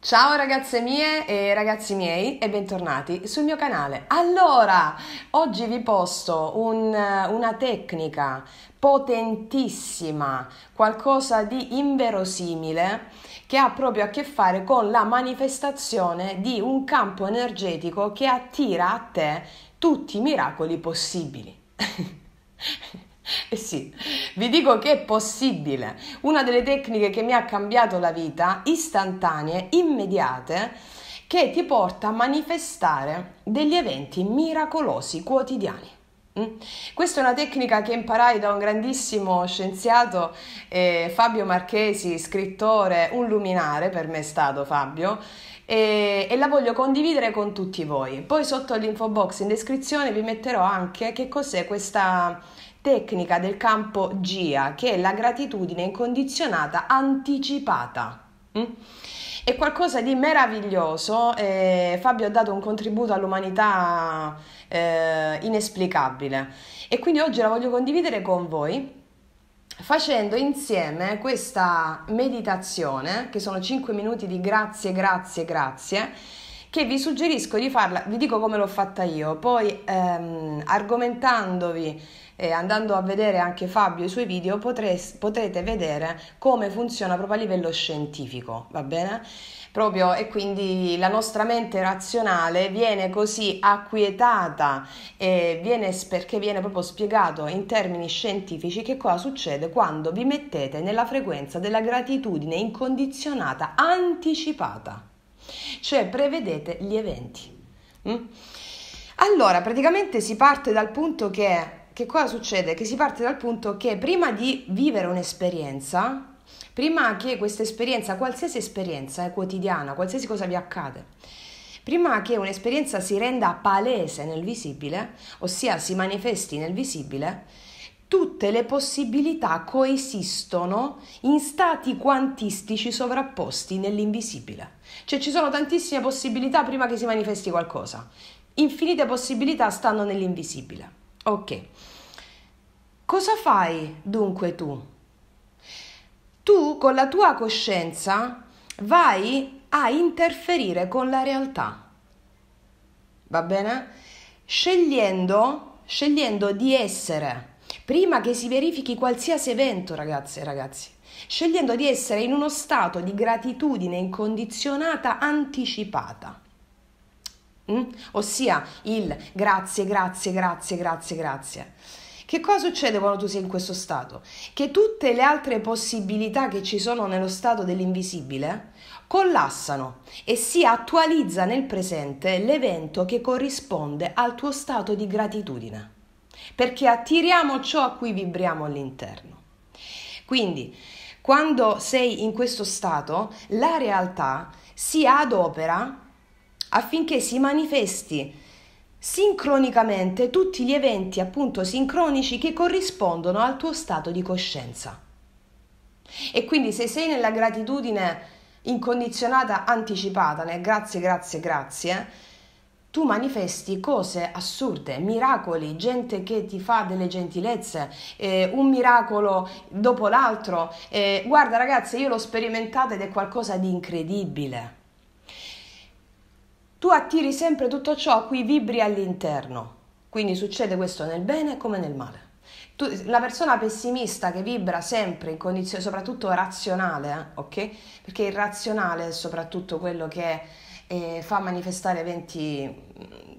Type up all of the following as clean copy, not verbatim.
Ciao ragazze mie e ragazzi miei e bentornati sul mio canale. Allora, oggi vi posto una tecnica potentissima, qualcosa di inverosimile che ha proprio a che fare con la manifestazione di un campo energetico che attira a te tutti i miracoli possibili. Eh sì, vi dico che è possibile. Una delle tecniche che mi ha cambiato la vita, istantanee, immediate, che ti porta a manifestare degli eventi miracolosi quotidiani. Questa è una tecnica che imparai da un grandissimo scienziato, Fabio Marchesi, scrittore, un luminare per me è stato Fabio, e la voglio condividere con tutti voi. Poi sotto l'info box in descrizione vi metterò anche che cos'è questa tecnica del campo GIA, che è la gratitudine incondizionata anticipata. È qualcosa di meraviglioso. Fabio ha dato un contributo all'umanità inesplicabile e quindi oggi la voglio condividere con voi facendo insieme questa meditazione, che sono 5 minuti di grazie, grazie, grazie, che vi suggerisco di farla. Vi dico come l'ho fatta io, poi argomentandovi andando a vedere anche Fabio i suoi video potrete vedere come funziona proprio a livello scientifico, va bene? Proprio, e quindi la nostra mente razionale viene così acquietata perché viene proprio spiegato in termini scientifici che cosa succede quando vi mettete nella frequenza della gratitudine incondizionata anticipata, cioè prevedete gli eventi. Allora, praticamente si parte dal punto che cosa succede? Che si parte dal punto che prima di vivere un'esperienza, prima che questa esperienza, qualsiasi esperienza è quotidiana, qualsiasi cosa vi accade, prima che un'esperienza si renda palese nel visibile, ossia si manifesti nel visibile, tutte le possibilità coesistono in stati quantistici sovrapposti nell'invisibile. Cioè ci sono tantissime possibilità prima che si manifesti qualcosa. Infinite possibilità stanno nell'invisibile. Ok. Cosa fai dunque tu? Tu con la tua coscienza vai a interferire con la realtà. Va bene? Scegliendo di essere, prima che si verifichi qualsiasi evento, ragazze e ragazzi, scegliendo di essere in uno stato di gratitudine incondizionata anticipata. Ossia il grazie, grazie, grazie, grazie, grazie. Che cosa succede quando tu sei in questo stato? Che tutte le altre possibilità che ci sono nello stato dell'invisibile collassano e si attualizza nel presente l'evento che corrisponde al tuo stato di gratitudine, perché attiriamo ciò a cui vibriamo all'interno. Quindi, quando sei in questo stato, la realtà si adopera affinché si manifesti sincronicamente tutti gli eventi appunto sincronici che corrispondono al tuo stato di coscienza. E quindi se sei nella gratitudine incondizionata anticipata, nel grazie, grazie, grazie, tu manifesti cose assurde, miracoli, gente che ti fa delle gentilezze, un miracolo dopo l'altro. Guarda ragazze, io l'ho sperimentata ed è qualcosa di incredibile. Tu attiri sempre tutto ciò a cui vibri all'interno, quindi succede questo nel bene come nel male. La persona pessimista che vibra sempre in condizioni, soprattutto razionale, ok? Perché il razionale è soprattutto quello che fa manifestare eventi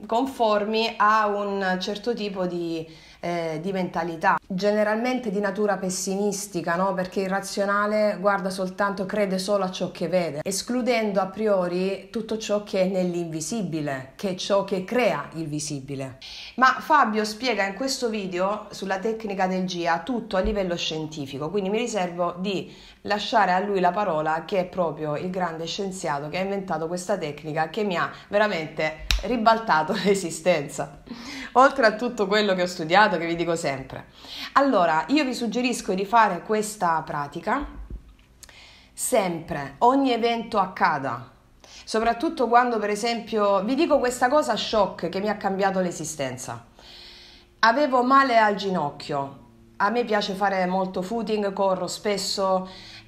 conformi a un certo tipo di mentalità, generalmente di natura pessimistica, no? Perché il razionale guarda soltanto, crede solo a ciò che vede, escludendo a priori tutto ciò che è nell'invisibile, che è ciò che crea il visibile. Ma Fabio spiega in questo video sulla tecnica del GIA tutto a livello scientifico, quindi mi riservo di lasciare a lui la parola, che è proprio il grande scienziato che ha inventato questa tecnica che mi ha veramente ribaltato l'esistenza, oltre a tutto quello che ho studiato, che vi dico sempre. Allora, io vi suggerisco di fare questa pratica sempre, ogni evento accada, soprattutto quando, per esempio, vi dico questa cosa shock che mi ha cambiato l'esistenza. Avevo male al ginocchio, a me piace fare molto footing, corro spesso